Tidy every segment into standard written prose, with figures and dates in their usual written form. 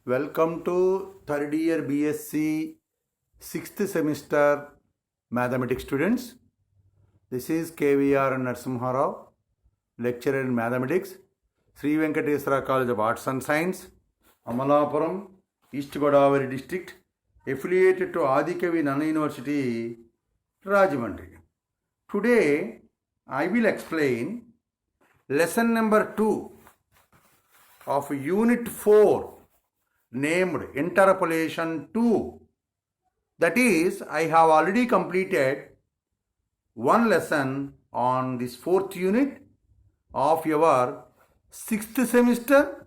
Welcome to third year BSc 6th semester mathematics students. This is KVR Narasimha Rao, lecturer in mathematics, Sri Venkateswara College of Arts and Science, Amalapuram, East Godavari district, affiliated to Adikavi Nana University, Rajahmundry. Today I will explain lesson number 2 of unit 4 named Interpolation 2. That is, I have already completed one lesson on this 4th unit of your 6th semester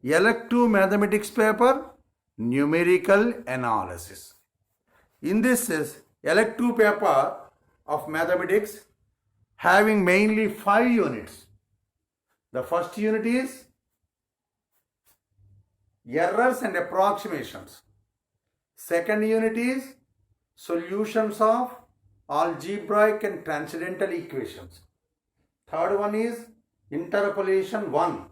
elective mathematics paper, numerical analysis. In this elective paper of mathematics having mainly 5 units. The first unit is errors and approximations. Second unit is solutions of algebraic and transcendental equations. Third one is interpolation 1.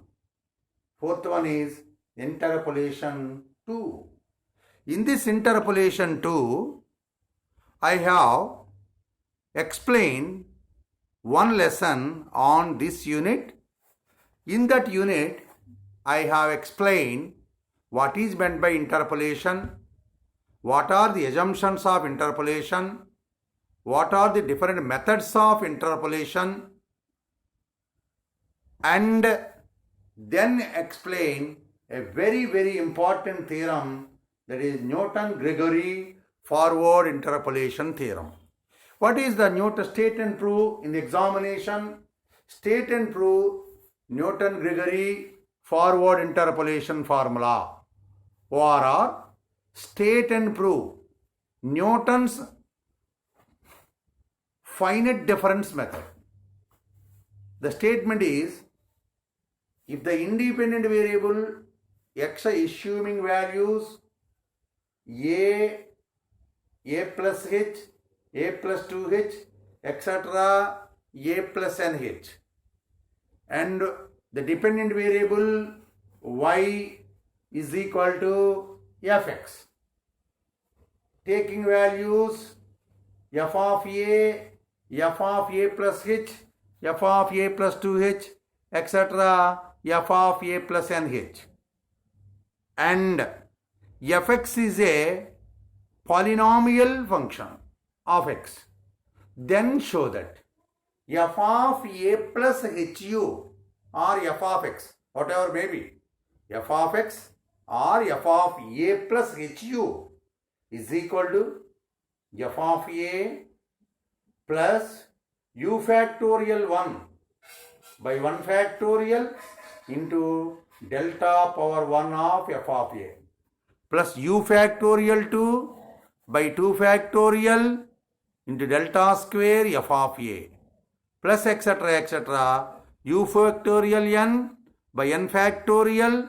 Fourth one is interpolation 2. In this interpolation 2, I have explained one lesson on this unit. In that unit, I have explained what is meant by interpolation, what are the assumptions of interpolation, what are the different methods of interpolation, and then explain a very important theorem, that is Newton-Gregory forward interpolation theorem. What is the Newton state and prove in the examination? State and prove Newton-Gregory forward interpolation formula. ORR, state and prove Newton's finite difference method. The statement is, if the independent variable x assuming values a plus h, a plus 2h, etc., a plus nh, and the dependent variable y is equal to fx, taking values f of a plus h, f of a plus 2h, etc., f of a plus nh, and fx is a polynomial function of x, then show that f of a plus hu or f of x, whatever may be, f of x or f of a plus hu is equal to f of a plus u factorial 1 by 1 factorial into delta power 1 of f of a plus u factorial 2 by 2 factorial into delta square f of a plus etc. u factorial n by n factorial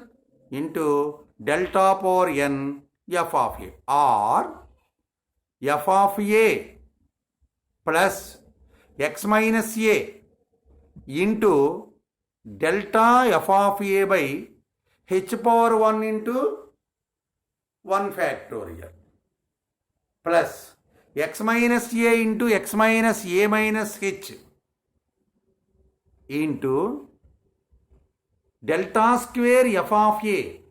into delta power n f of a, or f of a plus x minus a into delta f of a by h power 1 into 1 factorial plus x minus a into x minus a minus h into delta square f of a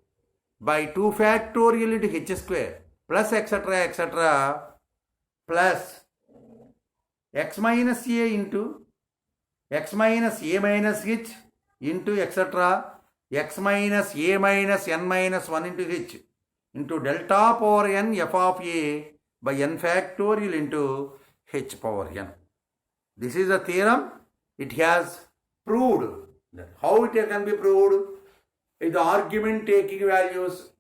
by 2 factorial into h square plus etc. plus x minus a into x minus a minus h into etc. x minus a minus n minus 1 into h into delta power n f of a by n factorial into h power n. This is a theorem. It has proved. How it can be proved? If the argument taking values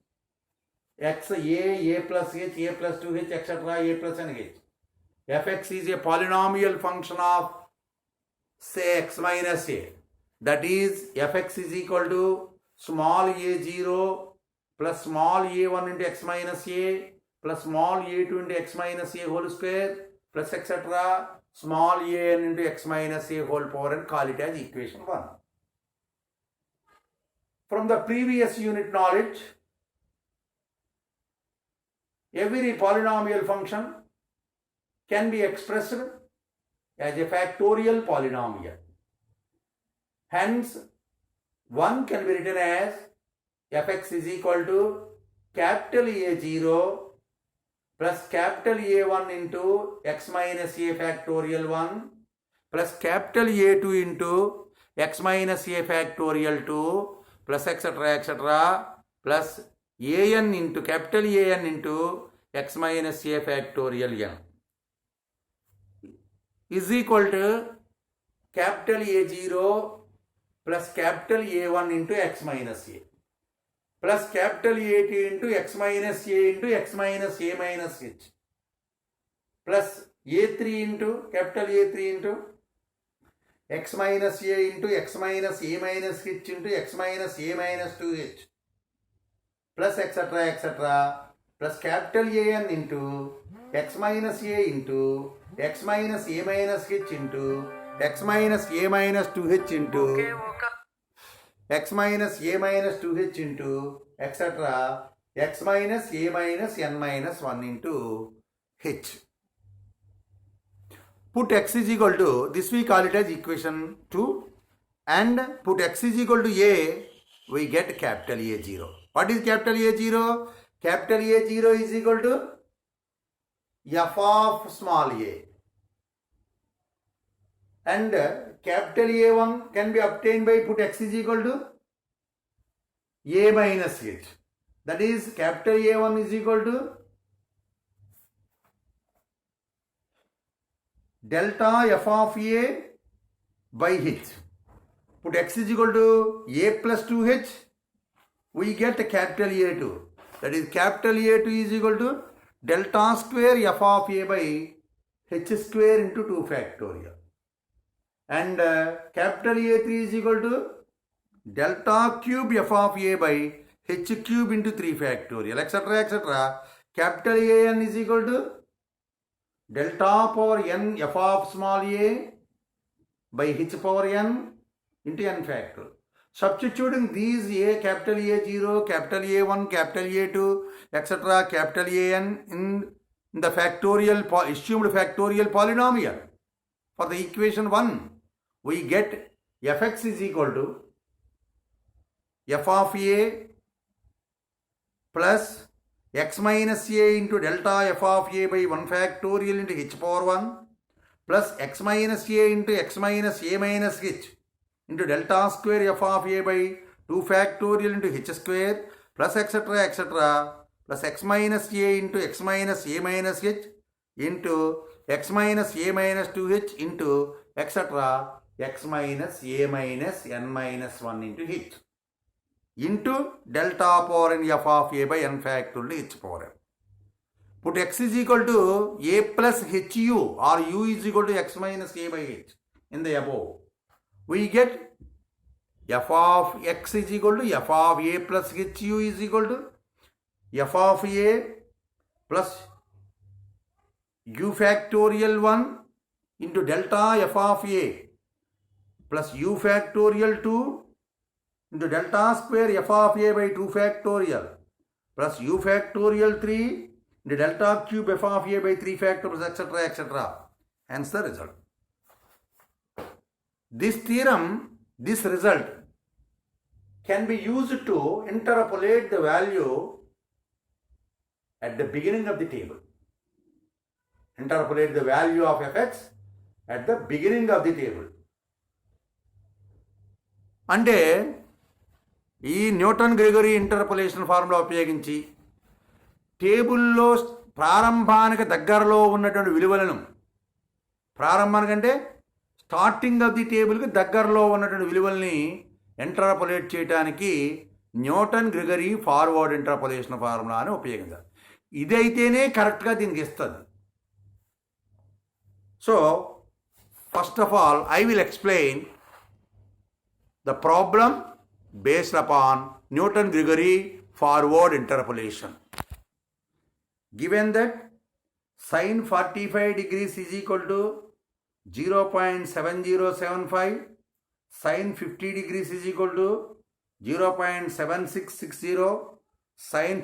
x, a plus h, a plus 2h, etc., a plus nh. Fx is a polynomial function of, say, x minus a. That is, fx is equal to small a0 plus small a1 into x minus a plus small a2 into x minus a whole square plus etc. small a n into x minus a whole power n, call it as equation 1. from the previous unit knowledge, every polynomial function can be expressed as a factorial polynomial. Hence, 1 can be written as fx is equal to capital A0 plus capital A1 into x minus a factorial 1 plus capital A2 into x minus a factorial 2 plus etc. plus an into capital An into x minus a factorial n is equal to capital A0 plus capital A1 into x minus a plus capital A2 into x minus a into x minus a minus h plus A3 into capital A3 into x minus a into x minus a minus h into x minus a minus 2h plus etc. plus capital An into x minus a into x minus a minus h into x minus a minus 2h into x minus a minus 2h into etc. x minus a minus n minus 1 into h. Put x is equal to, this we call it as equation 2, and put x is equal to a, we get capital A0. What is capital A0? Capital A0 is equal to f of small a. And capital A1 can be obtained by put x is equal to a minus h. That is capital A1 is equal to delta f of a by h. Put x is equal to a plus 2h, we get capital A2. That is capital A2 is equal to delta square f of a by h square into 2 factorial. And capital A3 is equal to delta cube f of a by h cube into 3 factorial, etc. Capital An is equal to delta power n f of small a by h power n into n factorial. Substituting these a, capital A0, capital A1, capital A2, etc., capital An in the factorial, assumed factorial polynomial for the equation 1, we get fx is equal to f of a plus x minus a into delta f of a by 1 factorial into h power 1 plus x minus a into x minus a minus h into delta square f of a by 2 factorial into h square plus etc. plus x minus a into x minus a minus h into x minus a minus 2h into etc. x minus a minus n minus 1 into h into delta power n f of a by n factorial h power n. Put x is equal to a plus hu or u is equal to x minus a by h in the above. We get f of x is equal to f of a plus hu is equal to f of a plus u factorial 1 into delta f of a plus u factorial 2 into delta square f of a by 2 factorial plus u factorial 3 into delta cube f of a by 3 factorial, etc. Hence the result. This theorem, this result can be used to interpolate the value at the beginning of the table. Interpolate the value of fx at the beginning of the table. అంటే ఈ Newton Gregory interpolation formula ఉపయోగించి టేబుల్లో ప్రారంభానికి దగ్గరలో ఉన్నటువంటి విలువలను, ప్రారంభానికంటే starting of the టేబుల్కి దగ్గరలో ఉన్నటువంటి విలువల్ని ఇంటర్పోలేట్ చేయడానికి Newton Gregory forward interpolation formula అని ఉపయోగించాలి. ఇదైతేనే కరెక్ట్గా దీనికి ఇస్తుంది. So first of all I will explain the problem based upon Newton-Gregory forward interpolation. Given that sin 45 degrees is equal to 0.7075, sin 50 degrees is equal to 0.7660, sine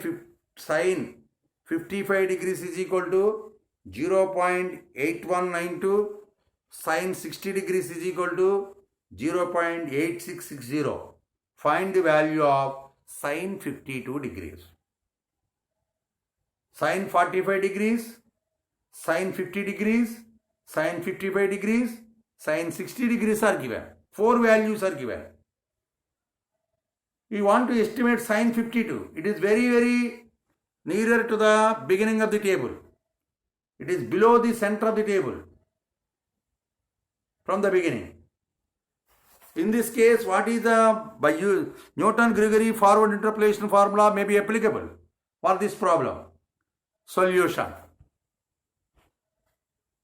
55 degrees is equal to 0.8192, sine 60 degrees is equal to 0.8660. Find the value of sine 52 degrees. Sine 45 degrees, sine 50 degrees, sine 55 degrees, sine 60 degrees are given. 4 values are given. We want to estimate sine 52. It is very nearer to the beginning of the table. It is below the center of the table from the beginning. In this case, what is the Newton-Gregory forward interpolation formula may be applicable for this problem. Solution.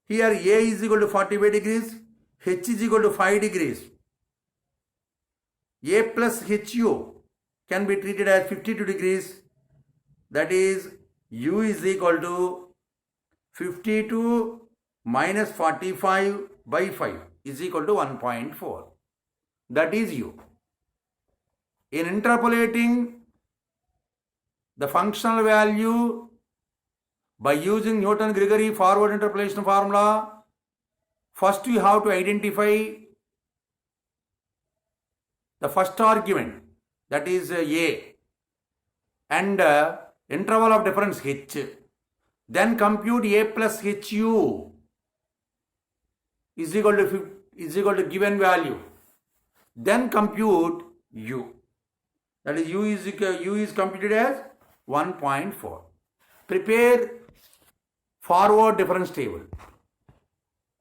Here A is equal to 45 degrees, H is equal to 5 degrees. A plus HU can be treated as 52 degrees. That is, U is equal to 52 minus 45 by 5 is equal to 1.4. That is U. In interpolating the functional value by using Newton-Gregory forward interpolation formula, first you have to identify the first argument, that is A, and interval of difference H. Then compute A plus HU is equal to given value. Then compute U. That is U is computed as 1.4. Prepare forward difference table.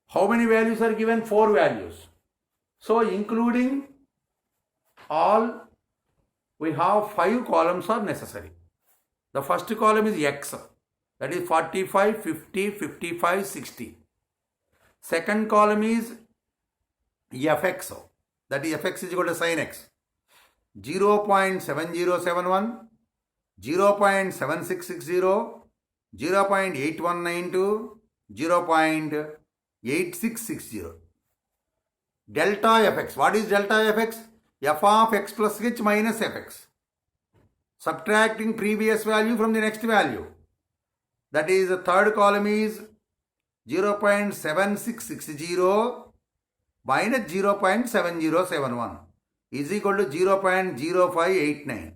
How many values are given? 4 values. So including all, we have 5 columns are necessary. The first column is X. That is 45, 50, 55, 60. Second column is Fx. That is Fx is equal to sin x. 0.7071, 0.7660, 0.8192, 0.8660. Delta Fx. What is delta Fx? F of x plus h minus Fx. Subtracting previous value from the next value. That is, the third column is 0.7660 minus 0.7071 is equal to 0.0589.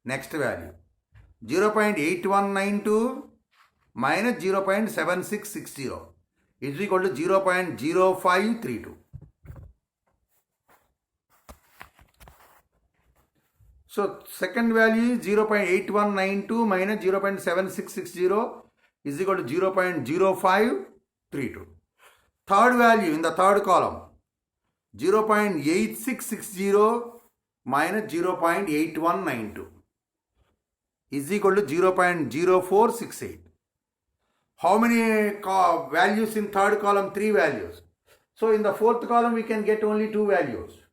Next value. 0.8192 minus 0.7660 is equal to 0.0532. So second value is 0.8192 minus 0.7660 is equal to 0.0532. Third value in the third column, 0.8660 minus 0.8192 is equal to 0.0468. How many values in third column? 3 values. So in the fourth column we can get only 2 values.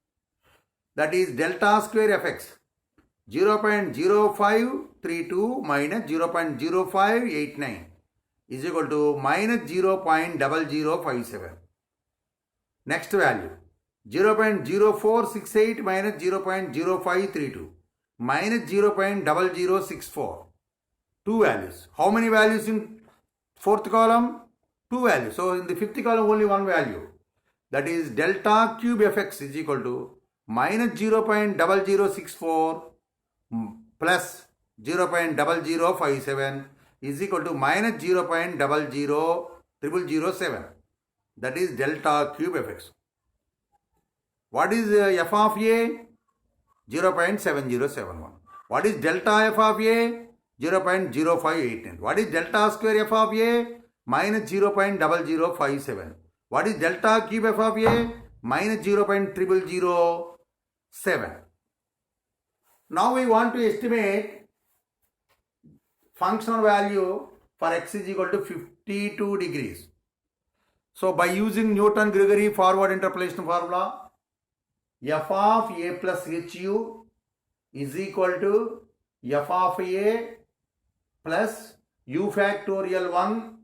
That is delta square Fx. 0.0532 minus 0.0589 is equal to minus 0.0057. Next value, 0.0468 minus 0.0532 minus 0.0064. 2 values. How many values in fourth column? 2 values. So in the fifth column only 1 value. That is delta cube Fx is equal to minus 0.0064 plus 0.0057 is equal to minus 0.00007. That is delta cube Fx. What is f of a? 0.7071. What is delta f of a? 0.0589. What is delta square f of a? Minus 0.0057. What is delta cube f of a? Minus 0.0007. Now we want to estimate functional value for x is equal to 52 degrees. So by using Newton-Gregory forward interpolation formula, f of a plus hu is equal to f of a plus u factorial 1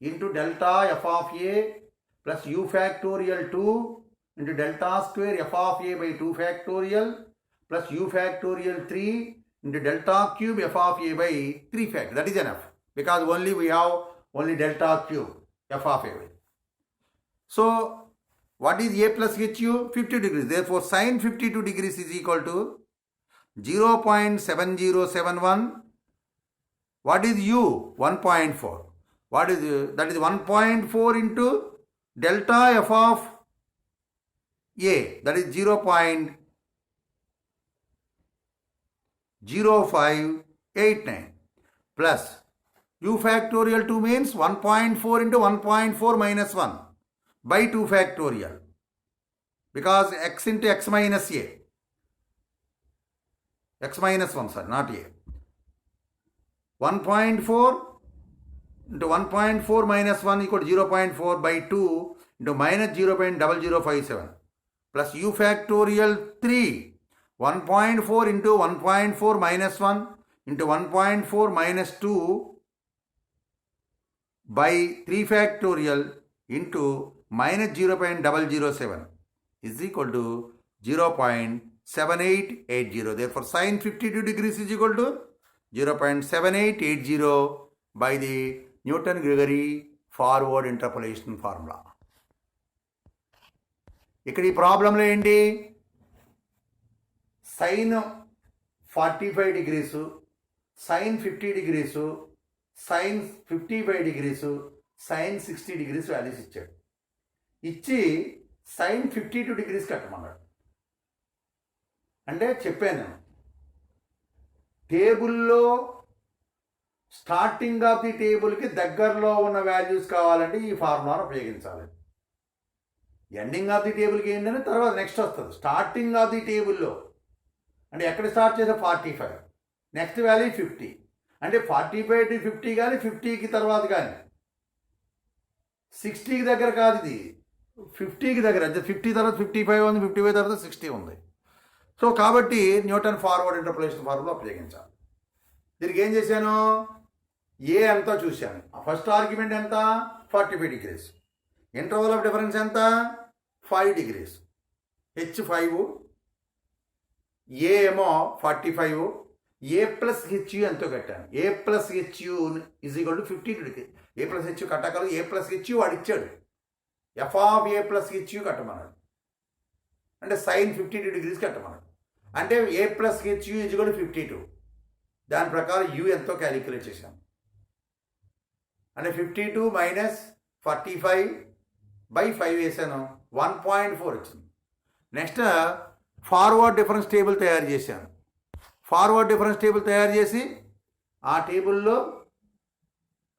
into delta f of a plus u factorial 2 into delta square f of a by 2 factorial plus u factorial 3 into delta cube f of a by 3 factor. That is enough because only we have only delta cube f of a. So what is a plus hu? 50 degrees. Therefore sin 52 degrees is equal to 0.7071. What is u? 1.4. What is that is 1.4 into delta f of a, that is 0.0589 plus u factorial 2 means 1.4 into 1.4 minus 1 by 2 factorial because x into x minus a, x minus 1, sorry, not a. 1.4 into 1.4 minus 1 equal to 0.4 by 2 into minus 0.0057 plus u factorial 3, 1.4 into 1.4 minus 1 into 1.4 minus 2 by 3 factorial into minus 0.007 is equal to 0.7880. Therefore sin 52 degrees is equal to 0.7880 by the Newton-Gregory forward interpolation formula. ఇక్కడ ఈ ప్రాబ్లంలో ఏంటి, sine 45 degrees, sine 50 degrees, sine 55 degrees, sine 60 degrees values ఇచ్చాడు. ఇచ్చి sign 52 degrees కట్టమన్నాడు. అంటే చెప్పాను నేను టేబుల్లో స్టార్టింగ్ ఆఫ్ ది టేబుల్కి దగ్గరలో ఉన్న వాల్యూస్ కావాలంటే ఈ ఫార్ములాను ఉపయోగించాలి. ఎండింగ్ ఆఫ్ ది టేబుల్కి ఏంటంటే తర్వాత నెక్స్ట్ వస్తుంది. స్టార్టింగ్ ఆఫ్ ది టేబుల్లో అంటే ఎక్కడ స్టార్ట్ చేసే 45, నెక్స్ట్ వాల్యూ 50, అంటే 45 to 50 కానీ 50కి తర్వాత కానీ 60కి దగ్గర కాదు, ఇది 50కి దగ్గర. అంటే 50 తర్వాత 55 ఉంది, 55 తర్వాత 60 ఉంది. సో కాబట్టి న్యూటన్ ఫార్వర్డ్ ఇంటర్పోలేషన్ ఫార్ములా ఉపయోగించాలి. దీనికి ఏం చేశాను, ఏ ఎంతో చూశాను. ఫస్ట్ ఆర్గ్యుమెంట్ ఎంత, 45 డిగ్రీస్. ఇంటర్వల్ ఆఫ్ డిఫరెన్స్ ఎంత, 5 డిగ్రీస్. h5, ఏ ఏమో 45, ఏ ప్లస్ హెచ్యు ఎంతో కట్టాను. A plus H U is equal to 52 degree. A plus H U కట్టగలరు. ఏ ప్లస్ హెచ్యు వాడు ఇచ్చాడు, F of A plus H U కట్టమన్నాడు. అంటే సైన్ 52 డిగ్రీస్ కట్టమన్నాడు. అంటే A plus H U is equal to 52. దాని ప్రకారం యూ ఎంతో క్యాలిక్యులేట్ చేశాను. అంటే 52 మైనస్ 45 బై 5 వేసాను, 1.4 వచ్చింది. నెక్స్ట్ ఫార్వర్డ్ డిఫరెన్స్ టేబుల్ తయారు చేశాను. ఫార్వర్డ్ డిఫరెన్స్ టేబుల్ తయారు చేసి ఆ టేబుల్లో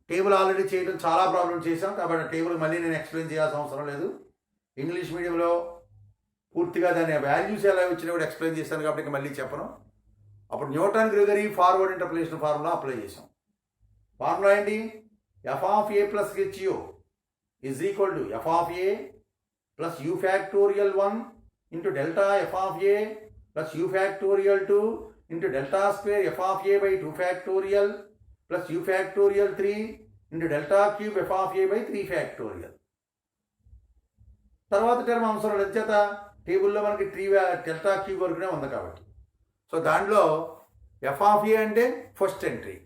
టేబుల్ ఆల్రెడీ చేయడం చాలా ప్రాబ్లమ్ చేశాం కాబట్టి టేబుల్ మళ్ళీ నేను ఎక్స్ప్లెయిన్ చేయాల్సిన అవసరం లేదు. ఇంగ్లీష్ మీడియంలో పూర్తిగా దాని వాల్యూస్ ఎలా వచ్చినా కూడా ఎక్స్ప్లెయిన్ చేశాను కాబట్టి ఇంకా మళ్ళీ చెప్పను. అప్పుడు Newton Gregory forward interpolation formula apply చేసాం. ఫార్ములా ఏంటి, F of A plus H U is equal to F of A plus U factorial 1 into delta F of A plus U factorial 2 into delta square F of A by 2 factorial plus U factorial 3 into delta cube F of A by 3 factorial. తర్వాత term అవసరం లేదు, చేత టేబుల్లో మనకి 3 delta cube వరకునే ఉంది కాబట్టి. So దాంట్లో F of A అంటే first entry,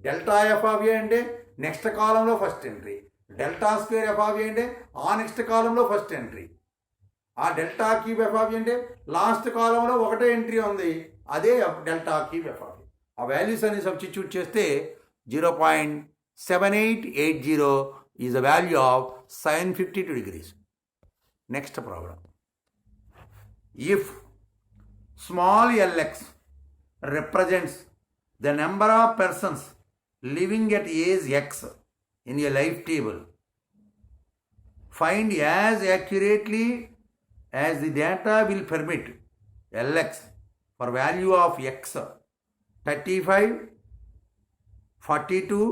delta F of A అంటే నెక్స్ట్ కాలంలో first entry, delta square F of A అంటే ఆ నెక్స్ట్ కాలంలో ఫస్ట్ ఎంట్రీ, ఆ delta cube F of A అంటే లాస్ట్ కాలంలో ఒకటే ఎంట్రీ ఉంది, అదే delta cube F of A. ఆ వాల్యూస్ అన్ని సబ్స్టిట్యూట్ చేస్తే 0.7880 is the value of sine 52 degrees. Next problem, if small lx represents the number of persons living at age x in a life table, find as accurately as the data will permit lx for value of x 35, 42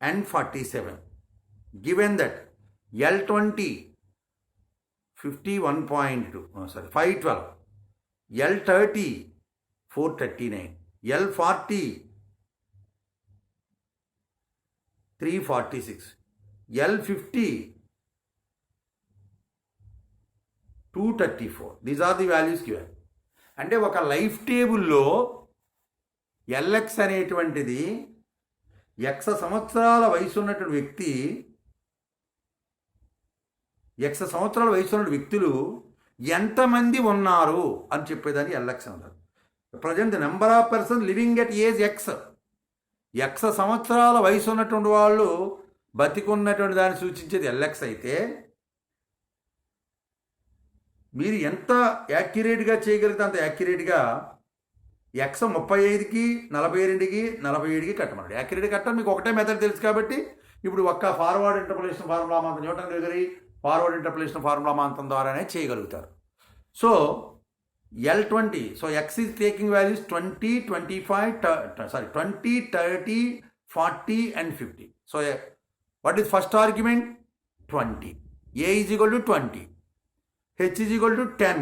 and 47, given that L20 51.2 512, L30 439, L40 346, L50 234. These are the values given. అంటే ఒక life టేబుల్లో LX అనేటువంటిది X సంవత్సరాల వయసు ఉన్నటువంటి వ్యక్తి, X సంవత్సరాల వయసు ఉన్న వ్యక్తులు ఎంతమంది ఉన్నారు అని చెప్పేదాన్ని ఎల్ఎక్స్ అంటారు. Present the number of person living at age X, X సంవత్సరాల వయసు ఉన్నటువంటి వాళ్ళు బతికున్నటువంటి దాన్ని సూచించేది ఎల్ఎక్స్ అయితే, మీరు ఎంత యాక్యురేట్గా చేయగలిగితే అంత యాక్యురేట్గా ఎక్స్ 35కి 42కి 47కి కట్టమన్నాడు. యాక్యురేట్ కట్టడం మీకు ఒకటే మెథడ్ తెలుసు కాబట్టి ఇప్పుడు ఒక్క ఫార్వర్డ్ ఇంటర్పోలేషన్ ఫార్ములా మాత్రం Newton Gregory forward interpolation formula మాత్రం ద్వారానే చేయగలుగుతారు. So L20, so x is taking values 20, 25, 20, 30, 40 and 50. So what is first argument? 20. A is equal to 20. H is equal to 10.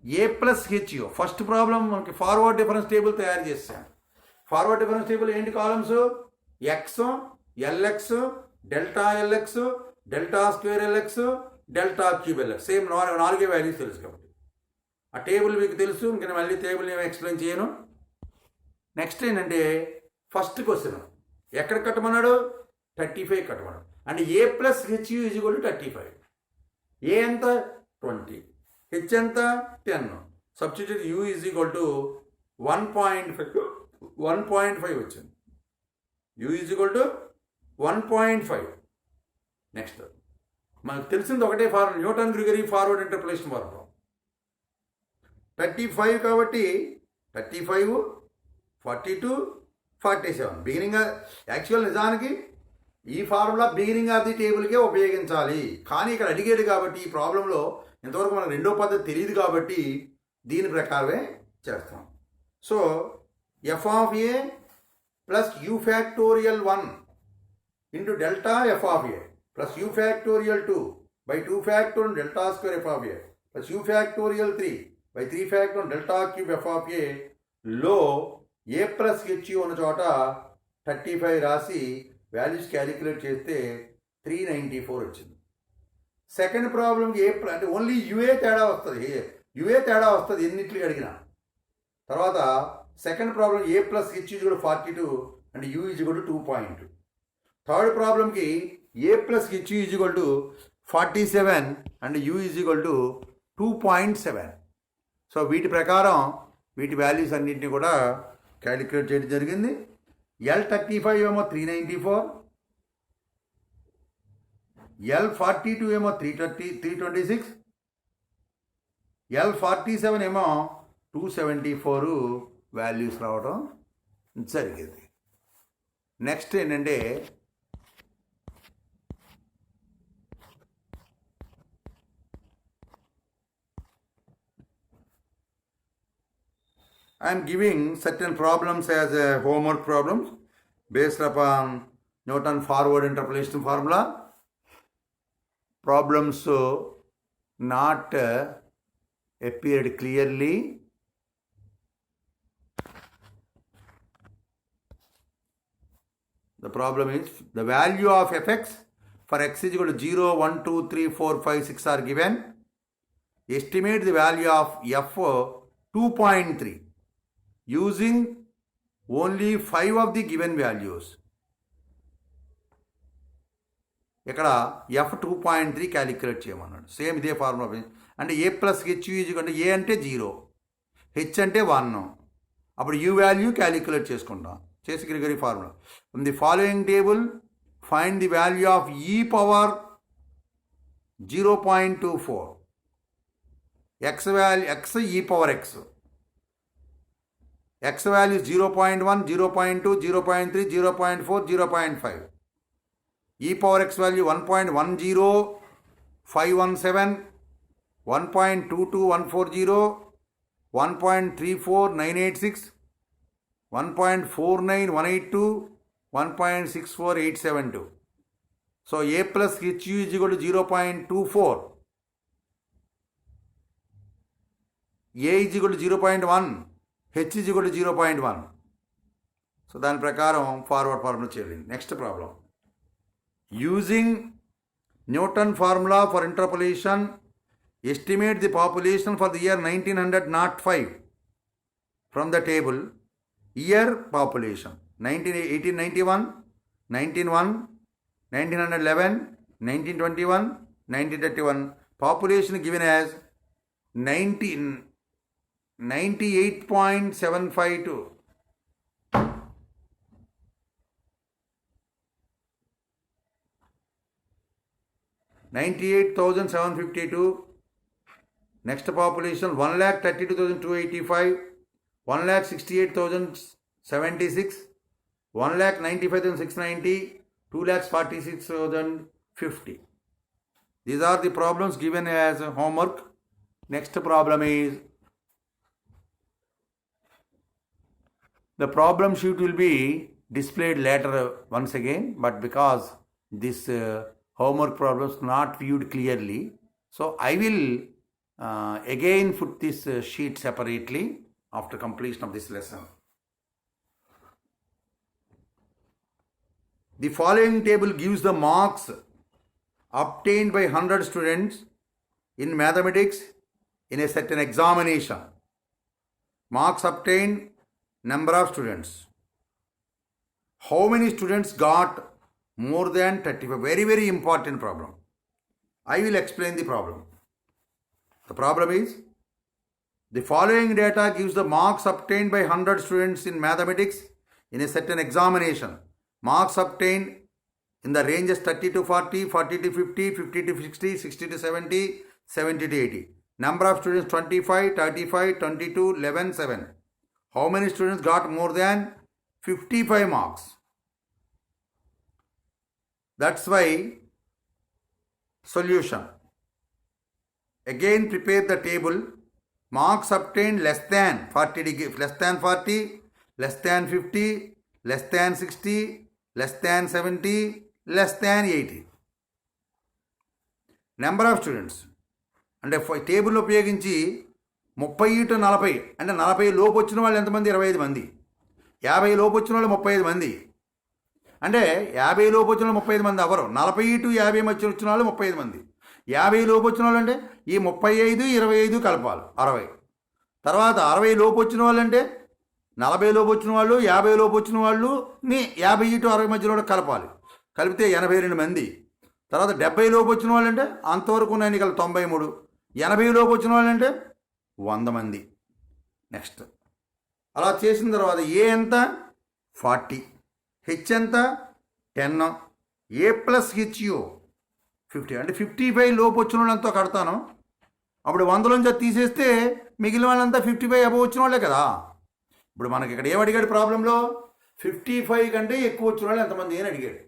A plus H. First problem మనకి forward difference table తయారు చేస్తాం. Forward difference table ఏంటి columns? X, LX, delta LX, delta square LX, delta cube LX. Same 4 values తెలుసు కాబట్టి ఆ table మీకు తెలుసు. ఇంకా మళ్ళీ టేబుల్ ఏమి ఎక్స్ప్లెయిన్ చేయను. నెక్స్ట్ ఏంటంటే ఫస్ట్ క్వశ్చన్ ఎక్కడ కట్టమన్నాడు? 35 కట్టమన్నాడు. అంటే A plus H is equal to 35. A ఎంత? 20. హెచ్ ఎంత? 10. Substitute U is equal to 1.5 వచ్చింది. U is equal to 1.5. Next మనకు తెలిసింది ఒకటే formula, Newton Gregory forward interpolation formula. 35 కాబట్టి 35, 42, 47 బిగినింగ్. యాక్చువల్ నిజానికి ఈ ఫార్ములా బిగినింగ్ ఆఫ్ ది టేబుల్కే ఉపయోగించాలి, కానీ ఇక్కడ అడిగేది కాబట్టి ఈ ప్రాబ్లంలో ఇంతవరకు మనకు రెండో పద్ధతి తెలియదు కాబట్టి దీని ప్రకారమే చేస్తాం. So F of A plus U factorial 1 into delta F of A plus U factorial 2 by 2 factorial delta square F of A plus U factorial 3 by 3 factorial delta cube F of A లో A plus H ఉన్న చోట 35 రాసి values calculate చేస్తే 394 వచ్చింది. Second ప్రాబ్లంకి ఏ అంటే only UA తేడా వస్తుంది, ఎన్నిట్లు అడిగినా. తర్వాత second problem A plus H is కూడా 42 అండ్ యూ ఈజ్ కూడా 2. థర్డ్ ప్రాబ్లంకి A plus H is equal to 47 and U is equal to 2.7. So వీటి ప్రకారం వీటి వాల్యూస్ అన్నింటినీ కూడా క్యాలిక్యులేట్ చేయడం జరిగింది. L35 ఏమో 394, L42 ఏమో 326, L47 ఏమో 274 వాల్యూస్ రావడం జరిగింది. నెక్స్ట్ ఏంటంటే I am giving certain problems as a homework problems based upon Newton forward interpolation formula. Problems not appeared clearly. The problem is the value of fx for x is equal to 0, 1, 2, 3, 4, 5, 6 are given. Estimate the value of f 2.3 using only 5 of the given values. ఇక్కడ F 2.3 calculate చేయమన్నాడు. Same ఇదే formula. అంటే A plus H is అంటే ఏ అంటే 0, H అంటే 1. అప్పుడు you value calculate చేసుకుంటాం. చేసి Gregory formula. From the following table find the value of ఈ పవర్ 0.24. ఎక్స్ వాల్యూ ఎక్స్ ఈ power X. X value 0.1, 0.2, 0.3, 0.4, 0.5. E power x value 1.10517, 1.22140, 1.34986, 1.49182, 1.64872. So A plus HU is equal to 0.24. A is equal to 0.1. H is equal to 0.1. So దాని ప్రకారం forward formula చేయాలి. Next problem. Using Newton formula for interpolation Estimate the population for the year 1905 from the table. Year population 1891, 1901, 1911, 1921, 1931. Population given as 98.752. 98,752. Next population 1,32,285, 1,68,076, 1,95,690, 2,46,050. These are the problems given as homework. Next problem is, the problem sheet will be displayed later once again, but because this homework problems not viewed clearly, so I will again put this sheet separately after completion of this lesson. The following table gives the marks obtained by 100 students in mathematics in a certain examination. Marks obtained, number of students. How many students got more than 35? Very, very important problem. I will explain the problem. The problem is, the following data gives the marks obtained by 100 students in mathematics in a certain examination. Marks obtained in the ranges 30 to 40, 40 to 50, 50 to 60, 60 to 70, 70 to 80. Number of students 25, 35, 22, 11, 7. How many students got more than 55 marks? That's why solution. Again prepare the table. Marks obtained less than 40 degree, less than 40, less than 50, less than 60, less than 70, less than 80. Number of students. అంటే table ఉపయోగించి 30 to 40 అంటే 40 లోపు వచ్చిన వాళ్ళు ఎంతమంది? 25 మంది. 50 లోపు వచ్చిన వాళ్ళు 35 మంది. అంటే 50 లోపు వచ్చిన వాళ్ళు 35 మంది అవరు. 40 to 50 మధ్య వచ్చిన వాళ్ళు 35 మంది. 50 లోపు వచ్చిన వాళ్ళు అంటే ఈ 35, 25 కలపాలి 60. తర్వాత 60 లోపు వచ్చిన వాళ్ళు అంటే 40 లోపు వచ్చిన వాళ్ళు, 50 లోపు వచ్చిన వాళ్ళు 50 to 60 మధ్యలో కలపాలి. కలిపితే 82 మంది. తర్వాత 70 లోపు వచ్చిన వాళ్ళు అంటే అంతవరకు ఉన్న ఎన్నికలు 93. 80 లోపు వచ్చిన వాళ్ళు అంటే 100 మంది. నెక్స్ట్ అలా చేసిన తర్వాత ఏ ఎంత? 40. హెచ్ ఎంత? 10. ఏ ప్లస్ హెచ్యు 50. అంటే 55 లోపు వచ్చిన వాళ్ళంతా కడతాను. అప్పుడు 100లోంచి తీసేస్తే మిగిలిన వాళ్ళంతా 55 అబవ్ వచ్చిన వాళ్ళే కదా. ఇప్పుడు మనకి ఇక్కడ ఏమడిగాడు ప్రాబ్లంలో? 55 కంటే ఎక్కువ వచ్చిన వాళ్ళు ఎంతమంది అని అడిగాడు.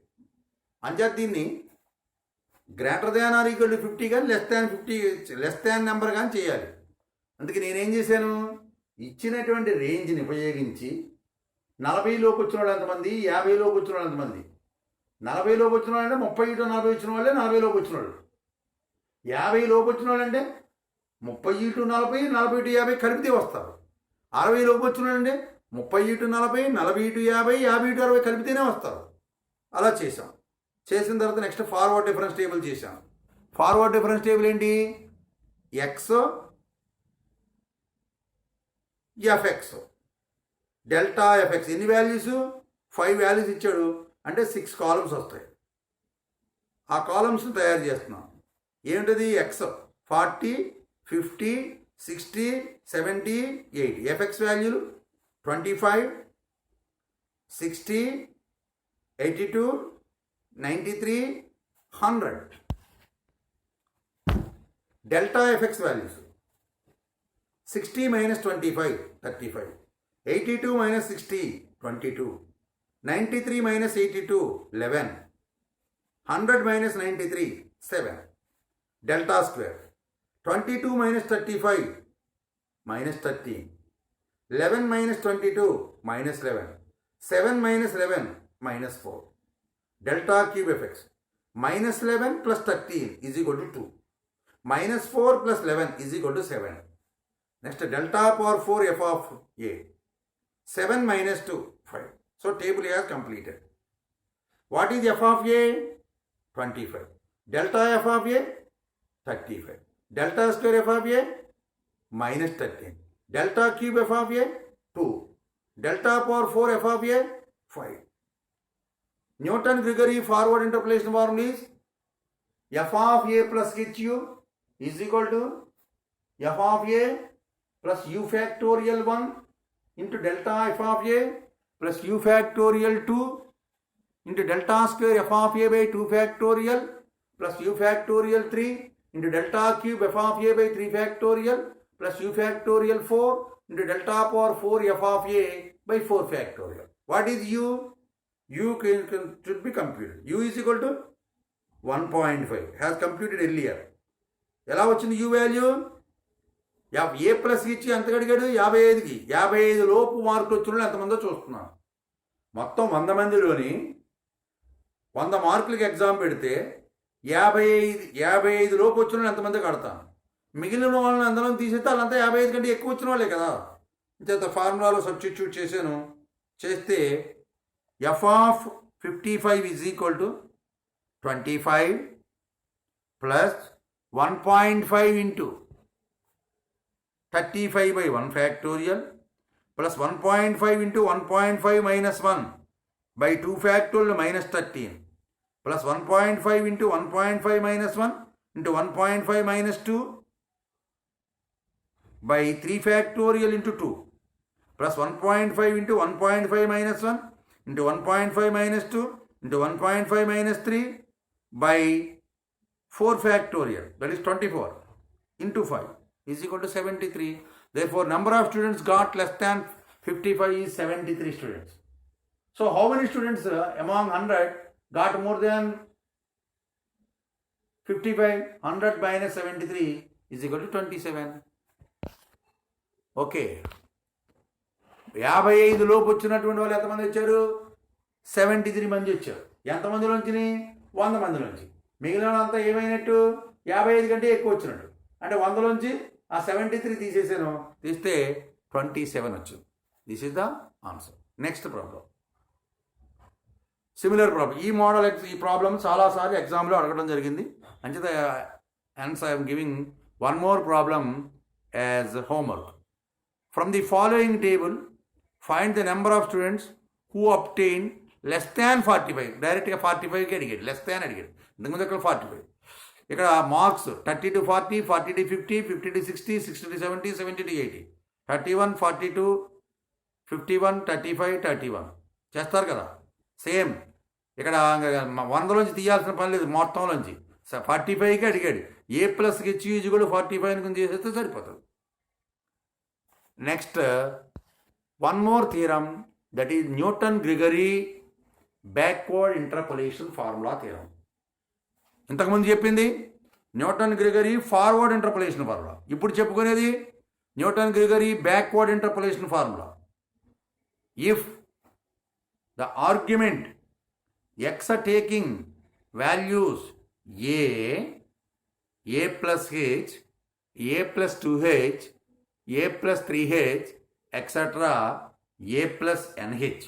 అంచేత దీన్ని greater than or equal to 50 కానీ లెస్ దాన్ నెంబర్ కానీ చేయాలి. అందుకే నేనేం చేశాను? ఇచ్చినటువంటి రేంజ్ని ఉపయోగించి 40 లోపు వచ్చిన వాళ్ళు ఎంతమంది, 50 లోపు వచ్చిన వాళ్ళు ఎంతమంది. 40 లోపు వచ్చిన వాళ్ళు అంటే 30 to 40 వచ్చిన వాళ్ళే 40 లోపు వచ్చిన వాళ్ళు. 50 లోపు వచ్చిన వాళ్ళు అంటే 30 to 40, 40 to 50 కలిపితే వస్తారు. 60 లోపు వచ్చిన వాళ్ళు అంటే 30 to 40, 40 to 50, 50 to 60 కలిపితేనే వస్తారు. అలా చేసాం. చేసిన తర్వాత నెక్స్ట్ ఫార్వర్డ్ డిఫరెన్స్ టేబుల్ చేశాను. ఫార్వర్డ్ డిఫరెన్స్ టేబుల్ ఏంటి? X f x, delta f x. ఎన్ని వాల్యూస్? 5 వాల్యూస్ ఇచ్చాడు అంటే 6 కాలమ్స్ వస్తాయి. ఆ కాలమ్స్ని తయారు చేస్తున్నాం. ఏమిటది? X 40, 50, 60, 70, 80. FX వాల్యూలు 25, 60, 82, 93, 100. Delta FX values 60 minus 25, 35. 82 minus 60, 22. 93 minus 82, 11. 100 minus 93, 7. Delta square 22 minus 35, minus 13. 11 minus 22, minus 11. 7 minus 11, minus 4. Delta cube fx minus 11 plus 13 is equal to 2. Minus 4 plus 11 is equal to 7. Next, delta power 4 f of a. 7 minus 2, 5. So, table A is completed. What is f of a? 25. Delta f of a? 35. delta square f of a minus 13. Delta cube f of a 2. Delta power 4 f of a 5. Newton-Gregory forward interpolation formula is f of a plus hu is equal to f of a plus u factorial 1 into delta f of a plus u factorial 2 into delta square f of a by 2 factorial plus u factorial 3 into delta cube f of a by 3 factorial plus u factorial 4 into delta power 4 f of a by 4 factorial. What is u? U should be computed. U is equal to 1.5. Has computed earlier. ఎలా వచ్చింది u value? ఏ plus ఇచ్చి ఎంత అడిగాడు? 55కి 55 లోపు మార్కులు వచ్చిన ఎంతమందో చూస్తున్నాను. మొత్తం 100 మందిలోని 100 మార్కులకి ఎగ్జామ్ పెడితే 55 లోపు వచ్చిన ఎంతమంది కడతాను. మిగిలిన వాళ్ళని అందరం తీసేస్తే వాళ్ళంతా 55 కంటే ఎక్కువ వచ్చిన వాళ్ళే కదా. చేత ఫార్ములాలో సబ్స్టిట్యూట్ చేశాను. చేస్తే f of 55 is equal to 25 plus 1.5 into 35 by 1 factorial plus 1.5 into 1.5 minus 1 by 2 factorial minus 13 plus 1.5 into 1.5 minus 1 into 1.5 minus 2 by 3 factorial into 2 plus 1.5 into 1.5 minus 1 into 1.5 minus 2 into 1.5 minus 3 by 4 factorial, that is 24 into 5 is equal to 73. Therefore, number of students got less than 55 is 73 students. So, how many students among 100 got more than 55? 100 minus 73 is equal to 27. Okay. 55 లోపు వచ్చినటువంటి వాళ్ళు ఎంతమంది వచ్చారు? 73 మంది వచ్చారు. ఎంతమందిలోంచి? 100 మందిలోంచి. మిగిలిన అంతా ఏమైనట్టు? 55 కంటే ఎక్కువ వచ్చినట్టు. అంటే 100లోంచి ఆ 73 తీసేసాను. తీస్తే 27 వచ్చింది. This is the answer. Next problem, similar problem. ఈ ప్రాబ్లం చాలాసార్లు ఎగ్జామ్లో అడగడం జరిగింది. అంచేత hence I'm giving one more problem as homework. From the following table find the number of students who obtain less than 45. డైరెక్ట్గా 45కి అడిగాడు, లెస్ దాన్ అడిగాడు. ఇంతకుముందు ఇక్కడ 45. ఇక్కడ marks 30 to 40, 40 to 50, 50 to 60, 60 to 70, 70 to 80, 31, 42, 51, 35, 31 చేస్తారు కదా. సేమ్ ఇక్కడ 100లోంచి తీయాల్సిన పని లేదు, మొత్తంలోంచి 45కి అడిగాడు. ఏ ప్లస్కి హెచ్ ఈజ్ కూడా 45 ని చేసేస్తే సరిపోతుంది. Next one more theorem, that is Newton-Gregory backward interpolation formula theorem. ఇంతకుముందు చెప్పింది న్యూటన్-గ్రెగరీ ఫార్వర్డ్ ఇంటర్పోలేషన్ ఫార్ములా. ఇప్పుడు చెప్పుకునేది Newton-Gregory backward interpolation formula. If the argument X taking values A plus H, A plus 2h, A plus 3h etc. a plus nh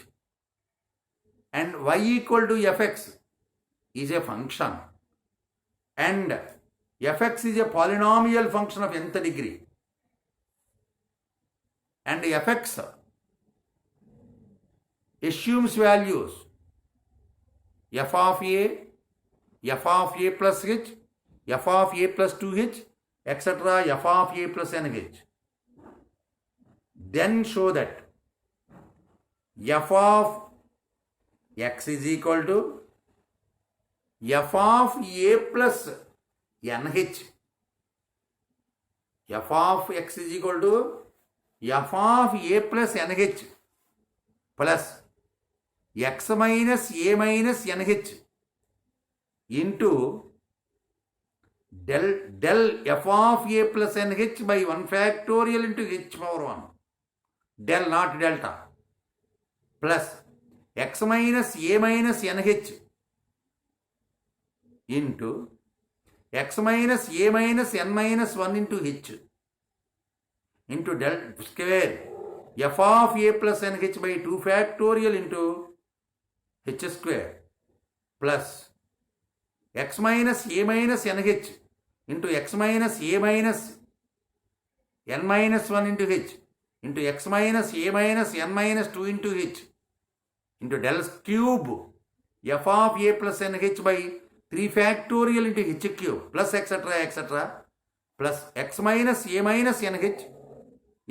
and y equal to fx is a function and fx is a polynomial function of nth degree and fx assumes values f of a plus h, f of a plus 2h etc. f of a plus nh. Then show that f of x is equal to f of a plus nh. f of x is equal to f of a plus nh plus x minus a minus nh into del f of a plus nh by 1 factorial into h power 1. Del not delta plus x minus a minus nh into x minus a minus n minus 1 into h into del square f of a plus nh by 2 factorial into h square plus x minus a minus nh into x minus a minus n minus 1 into h into x minus a minus n minus 2 into h into del cube f of a plus nh by 3 factorial into h cube plus etc. plus x minus a minus nh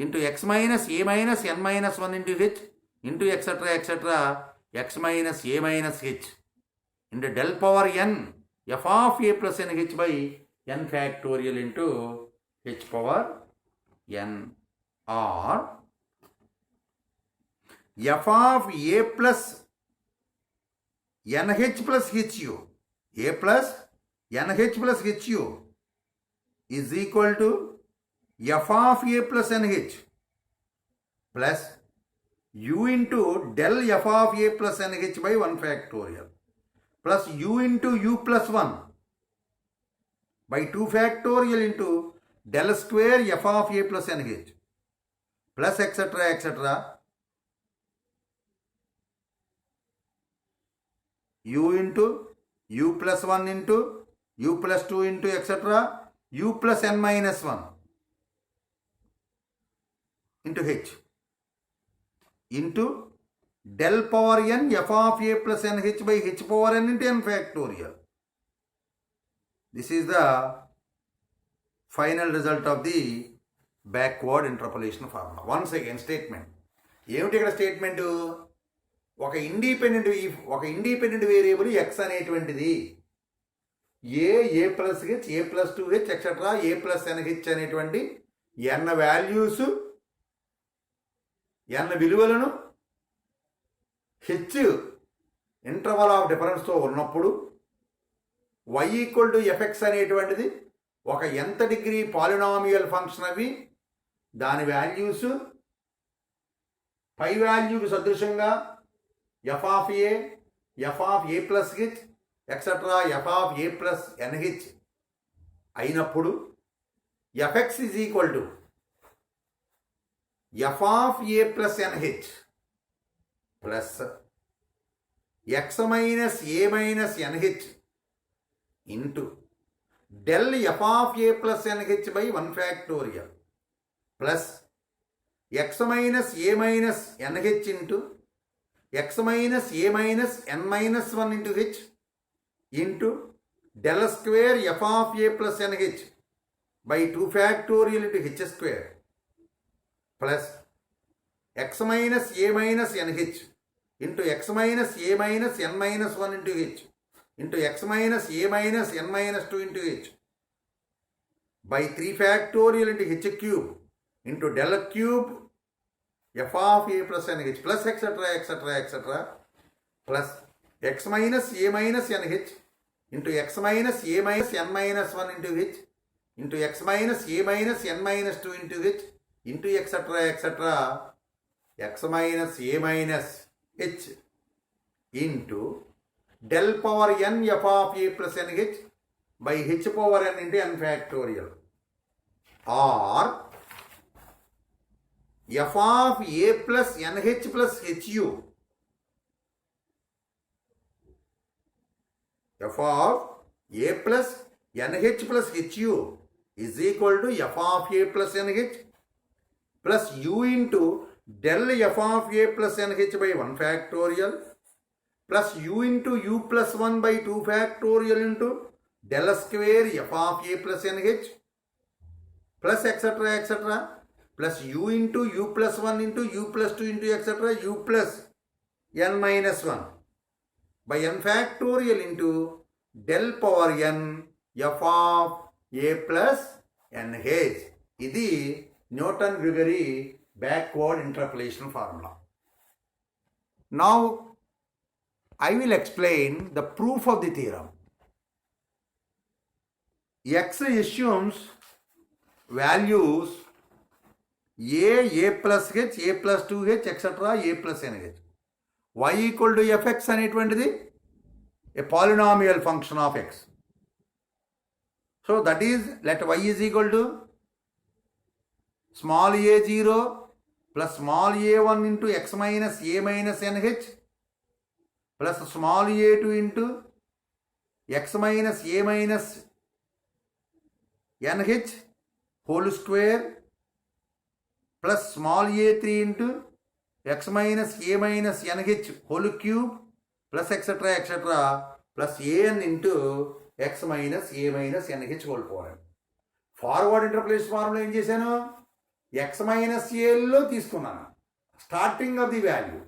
into x minus a minus n minus 1 into h into etc. x minus a minus h into del power n f of a plus nh by n factorial into h power n, or f of a plus nh plus hu, a plus nh plus hu is equal to f of a plus nh plus u into del f of a plus nh by 1 factorial plus u into u plus 1 by 2 factorial into del square f of a plus nh plus etc. u into u plus 1 into u plus 2 into etc. u plus n minus 1 into h into del power n f of a plus nh by h power n into n factorial. This is the final result of the backward interpolation formula. Once again statement. ఏమిటి ఇక్కడ statement? ఒక independent variable X అనేటువంటిది ఏ plus H, ఏ plus 2h etcetera ఏ plus NH అనేటువంటి ఎన్న values, ఎన్న విలువలను H interval of డిఫరెన్స్తో ఉన్నప్పుడు y equal to FX అనేటువంటిది ఒక ఎంత డిగ్రీ పాలినామియల్ ఫంక్షన్ అవి దాని వాల్యూస్ పై వాల్యూకి సదృశంగా F of A plus H etcetera F of A plus N H అయినప్పుడు F X is equal to F of A plus N H plus X minus A minus NH into del F of A plus N H by 1 factorial plus X minus A minus NH into X minus A minus N minus 1 into H into del square F of A plus N H by 2 factorial into h square plus X minus A minus NH into X minus A minus N minus 1 into h into x minus a minus n minus 2 into h by 3 factorial into h cube into del cube f of a plus nh plus etc. plus x minus a minus nh into x minus a minus n minus 1 into h into x minus a minus n minus 2 into h into etc. x minus a minus h into del power n f of a plus nh by h power n into n factorial, or f of a plus nh plus hu, f of a plus nh plus hu is equal to f of a plus nh plus u into del f of a plus nh by 1 factorial plus u into u plus 1 by 2 factorial into del square f of a plus nh plus etc. plus u into u plus 1 into u plus 2 into etc. u plus n minus 1 by n factorial into del power n f of a plus nh. ఇది Newton Gregory backward interpolation formula. Now I will explain the proof of the theorem. X assumes values a plus h, a plus 2h, etc. a plus nh. Y equal to fx అనేటువంటిది a polynomial function of x. So that is, let y is equal to small a0 plus small a1 into x minus a minus nh plus small a2 into x minus a minus n h whole square plus small a3 into X minus A minus n h whole cube plus etcetera plus a n into X minus A minus n h whole power. Forward interpolation formula ఏం చేశాను, X minus ఏలో తీసుకున్నాను starting of the value,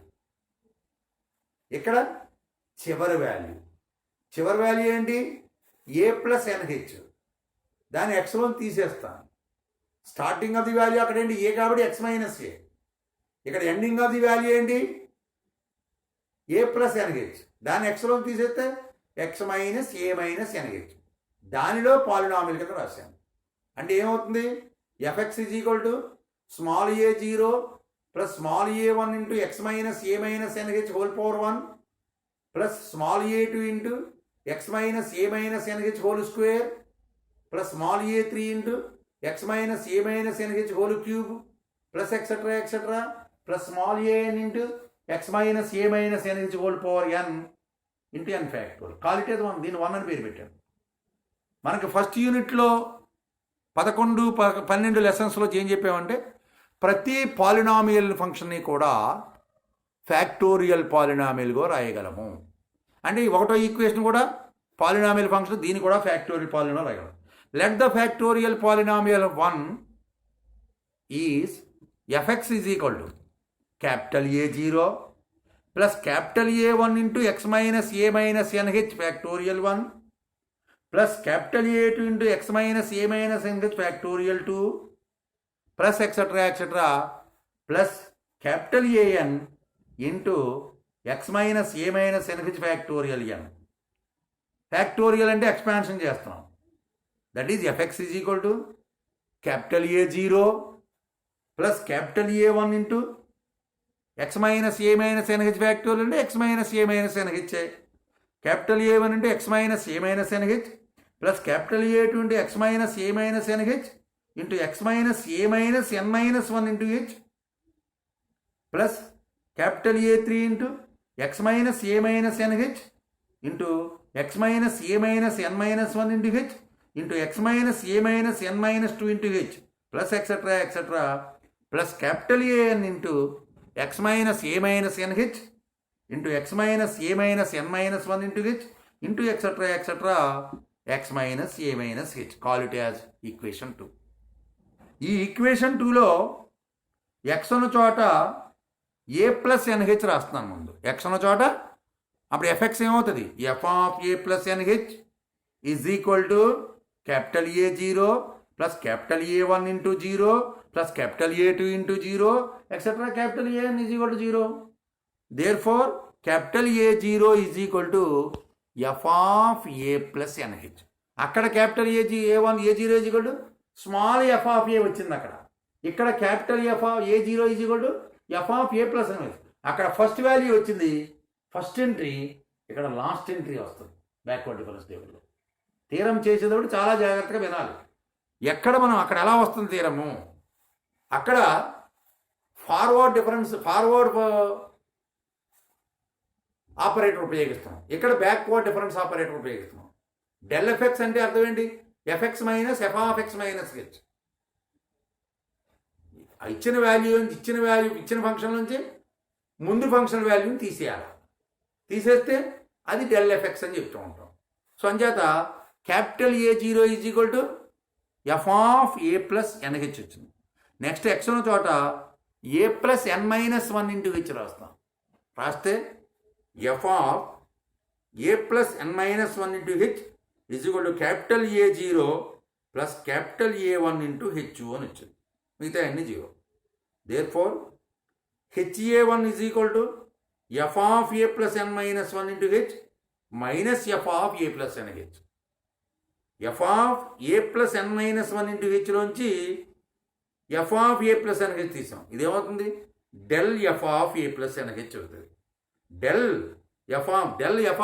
ఇక్కడ చివరి value ఏంటి ఏ plus n h, దాన్ని ఎక్స్లో తీసేస్తాను. స్టార్టింగ్ ఆఫ్ ది వాల్యూ అక్కడ ఏంటి ఏ కాబట్టి ఎక్స్ మైనస్ ఏ, ఇక్కడ ఎండింగ్ ఆఫ్ ది వాల్యూ ఏంటి ఏ ప్లస్ ఎన్హెచ్, దాన్ని ఎక్స్లో తీసేస్తే ఎక్స్ మైనస్ ఏ మైనస్ ఎన్హెచ్, దానిలో పాలినామిల్ కింద రాశాను. అంటే ఏమవుతుంది, f x is equal to small a0 plus small a1 into X minus A minus n h whole power 1 plus small a2 into X minus A minus n h whole square plus small a3 into X minus A minus n h whole cube plus etcetera plus small an into X minus A minus n h whole power n into n factorial. Quality అది 1, దీన్ని 1 అని పేరు పెట్టాను. మనకి first యూనిట్లో 11-12 లెసన్స్లో ఏం చెప్పామంటే ప్రతి polynomial ఫంక్షన్ని కూడా ఫ్యాక్టోరియల్ పాలినామియల్గా రాయగలము. అంటే ఒకటో ఈక్వేషన్ కూడా పాలినామియల్ ఫంక్షన్, దీన్ని కూడా ఫ్యాక్టోరియల్ పాలినామియల్ రాయగలము. Let the factorial polynomial 1 is F X is equal to capital A0 plus capital A1 into X minus A minus N H factorial 1 plus capital A2 into X minus A minus N H factorial 2 plus etcetera plus capital AN into X minus A minus N H factorial n. Factorial అంటే expansion చేస్తున్నాం. That is F X is equal to capital A0 plus capital A1 into X minus A minus N H factorial అంటే X minus A minus N H, capital A1 into X minus A minus N H plus capital A2 into X minus A minus NH into X minus A minus N minus 1 into H plus capital A3 into X minus A minus NH into X minus A minus N minus 1 into H into X minus A minus N minus 2 into H plus etcetera plus capital AN into X minus A minus NH into X minus A minus N minus 1 into H into etcetera x minus A minus h. Call it as equation 2. ఈ equation 2లో X ఉన్న చోట a plus NH రాస్తున్నాను ముందు. X ఉన్న చోట అప్పుడు F X ఏమవుతుంది, F of A plus N H is equal to capital A0 plus capital A1 into 0 plus capital A2 into 0 etcetera capital AN is equal to 0. Therefore capital A0 is equal to F of A plus N H. అక్కడ capital A1 A0 is equal to small F of A వచ్చింది అక్కడ. ఇక్కడ capital F of A0 is equal to F of A plus N H. అక్కడ first value వచ్చింది, first entry, ఇక్కడ last entry వస్తుంది backward difference టేబుల్లో. తీరం చేసేటప్పుడు చాలా జాగ్రత్తగా వినాలి. ఎక్కడ మనం అక్కడ ఎలా వస్తుంది తీరము, అక్కడ ఫార్వర్డ్ ఆపరేటర్ ఉపయోగిస్తున్నాం, ఇక్కడ బ్యాక్వర్డ్ డిఫరెన్స్ ఆపరేటర్ ఉపయోగిస్తున్నాం. డెల్ ఎఫెక్స్ అంటే అర్థం ఏంటి, F X minus F of X minus H. ఇచ్చిన ఫంక్షన్ నుంచి ముందు ఫంక్షన్ వాల్యూని తీసేయాలి. తీసేస్తే అది డెల్ ఎఫెక్స్ అని చెప్తూ ఉంటాం. సో అంచేత capital A0 is equal to F of A plus n h వచ్చింది. నెక్స్ట్ ఎక్స్ ఉన్న చోట a plus N minus 1 into h రాస్తాం. రాస్తే f of A plus N minus 1 into h is equal to capital A0 plus capital A1 into h అని వచ్చింది. మిగతా అన్ని 0. Therefore HA1 is equal to F of A plus N minus 1 into h minus F of A plus N H. F of A plus N minus 1 into హెచ్లోంచి F of A plus N H తీసాం. ఇదేమవుతుంది, del F of A plus N H అవుతుంది. Del F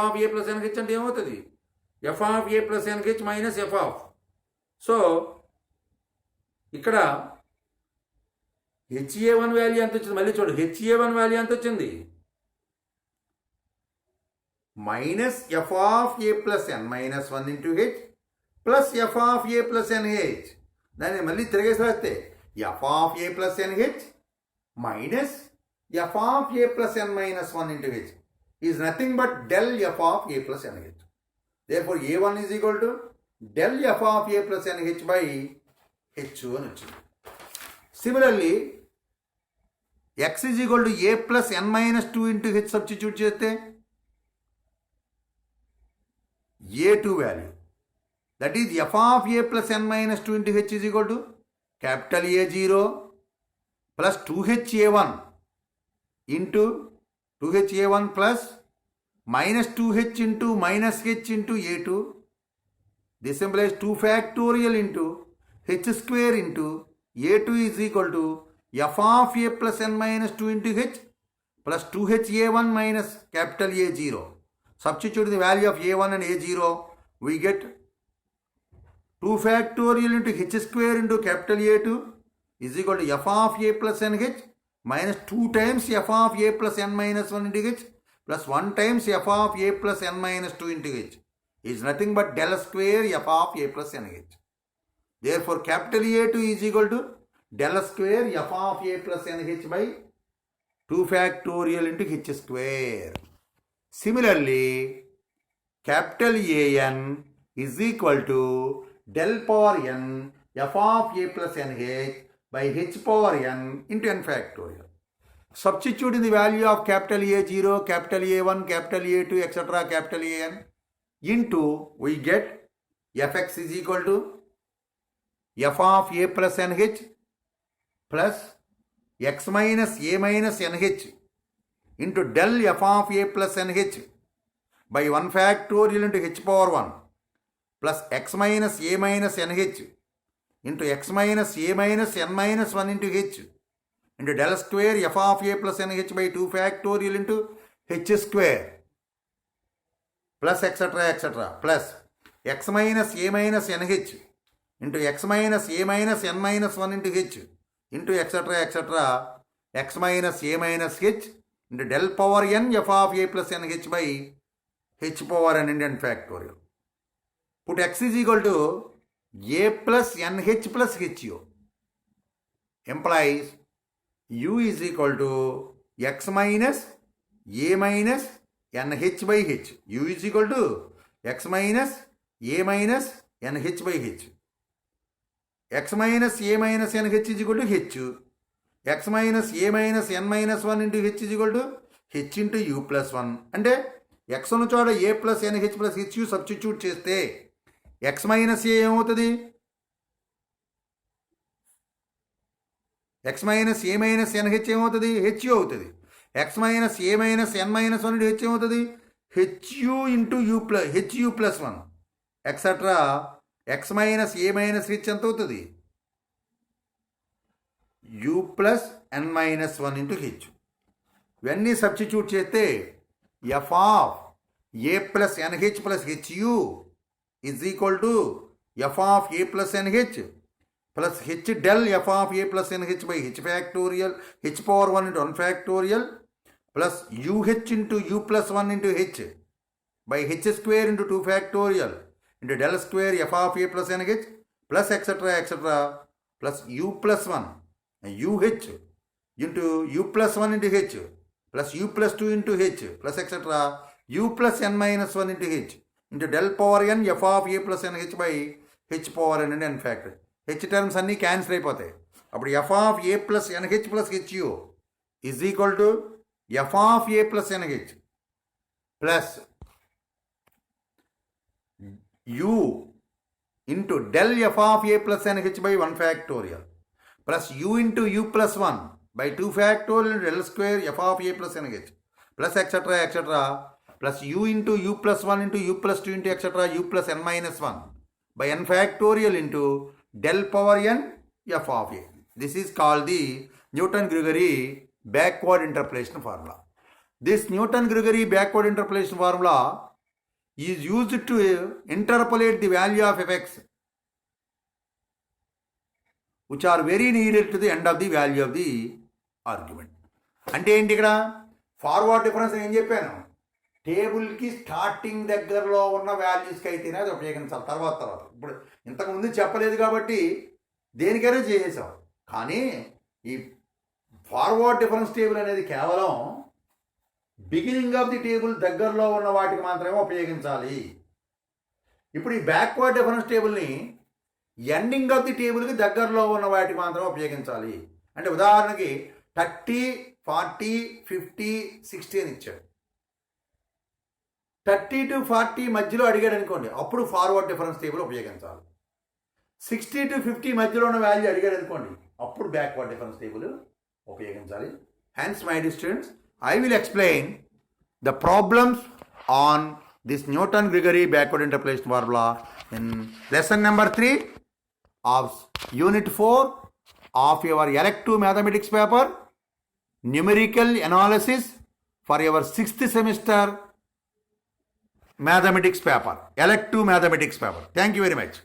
of A plus N H అంటే ఏమవుతుంది, F of A plus NH minus F of. So ఇక్కడ HA1 value ఎంత వచ్చింది, మళ్ళీ చూడు, HA1 వాల్యూ ఎంత వచ్చింది, minus F of A plus N minus 1 into H plus f of A plus n h. దాన్ని మళ్ళీ తిరిగేసి రాస్తే f of A plus NH minus F of A plus N minus 1 into h is nothing but del F of A plus n h. therefore a1 is equal to del f of a plus nh by h అని వచ్చింది. Similarly x is equal to a plus n minus 2 into h substitute చేస్తే a2 value that is f of a plus n minus 2 into h is equal to capital A0 plus 2ha1 into 2ha1 plus minus 2h into minus h into a2. This implies 2 factorial into h square into a2 is equal to f of a plus n minus 2 into h plus 2ha1 minus capital A0. Substitute the value of a1 and a0, we get 2 factorial into h square into capital A2 is equal to f of a plus nh minus 2 times f of a plus n minus 1 into h plus 1 times f of a plus n minus 2 into h is nothing but del square f of a plus nh. Therefore, capital A2 is equal to del square f of a plus nh by 2 factorial into h square. Similarly, capital AN is equal to del power n f of a plus nh by h power n into n factorial. Substitute in the value of capital A0, capital A1, capital A2, etc., capital AN into, we get fx is equal to f of a plus nh plus x minus a minus nh into del f of a plus nh by 1 factorial into h power 1 plus x minus a minus nh into x minus a minus n minus 1 into h into del square f of a plus nh by 2 factorial into h square plus etc. etc. plus x minus a minus nh into x minus a minus n minus 1 into h into etc. etc. x minus a minus h into del power n f of a plus nh by h power n into n factorial. Put x is equal to a plus nh plus hu. Implies u is equal to x minus a minus nh by h. U is equal to x minus a minus nh by h. X minus a minus nh is equal to h. X minus a minus n minus 1 into h is equal to h into u plus 1. అంటే x ఉన్న చోట a plus nh plus hu substitute చేస్తే x minus a ఏమవుతుంది? x minus a minus nh ఏమవుతుంది? hu అవుతుంది. x minus a minus n minus 1 into h ఏమవుతుంది? hu into u plus 1 etc. x minus a minus h ఎంత అవుతుంది? u plus n minus 1 into h. ఇవన్నీ substitute చేస్తే f of a plus nh plus hu is equal to f of a plus nh plus h del f of a plus nh by h factorial h power 1 into 1 factorial plus uh into u plus 1 into h by h square into 2 factorial into del square f of a plus nh plus etc. etc. plus u plus 1 uh into u plus 1 into h plus u plus 2 into h plus etc. u plus n minus 1 into h into del power n f of a plus nh by h power n into n factor. h terms అన్నీ cancel అయిపోతాయి. అప్పుడు f of a plus nh plus hu is equal to f of a plus nh plus u into del f of a plus nh by 1 factorial plus u into u plus 1 by 2 factorial del square f of a plus nh plus etc. etc. plus u into u plus 1 into u plus 2 into etc. u plus n minus 1 by n factorial into del power n f of a. This is called the Newton-Gregory backward interpolation formula. This Newton-Gregory backward interpolation formula is used to interpolate the value of fx which are very near to the end of the value of the argument. అంటే ఏంటి ఇక్కడ forward difference ఏం చెప్పాను? టేబుల్కి starting దగ్గరలో ఉన్న వాల్యూస్కి అయితేనే అది ఉపయోగించాలి. తర్వాత ఇప్పుడు ఇంతకుముందు చెప్పలేదు కాబట్టి దేనికైనా చేసేసాం. కానీ ఈ ఫార్వర్డ్ డిఫరెన్స్ టేబుల్ అనేది కేవలం బిగినింగ్ ఆఫ్ ది టేబుల్ దగ్గరలో ఉన్న వాటికి మాత్రమే ఉపయోగించాలి. ఇప్పుడు ఈ బ్యాక్వర్డ్ డిఫరెన్స్ టేబుల్ని ఎండింగ్ ఆఫ్ ది టేబుల్కి దగ్గరలో ఉన్న వాటికి మాత్రమే ఉపయోగించాలి. అంటే ఉదాహరణకి 30, 40, 50, 60 అని ఇచ్చాడు. 30 to 40 మధ్యలో అడిగాడు అనుకోండి, అప్పుడు ఫార్వర్డ్ డిఫరెన్స్ టేబుల్ ఉపయోగించాలి. 60 to 50 మధ్యలో ఉన్న వాల్యూ అడిగాడు అనుకోండి, అప్పుడు బ్యాక్వర్డ్ డిఫరెన్స్ టేబుల్ ఉపయోగించాలి. Hence my dear students, I will explain the problems on this Newton-Gregory backward interpolation formula in lesson number 3 of unit 4 of your elective mathematics paper, numerical analysis for your 6th semester mathematics paper, elective mathematics paper. Thank you very much.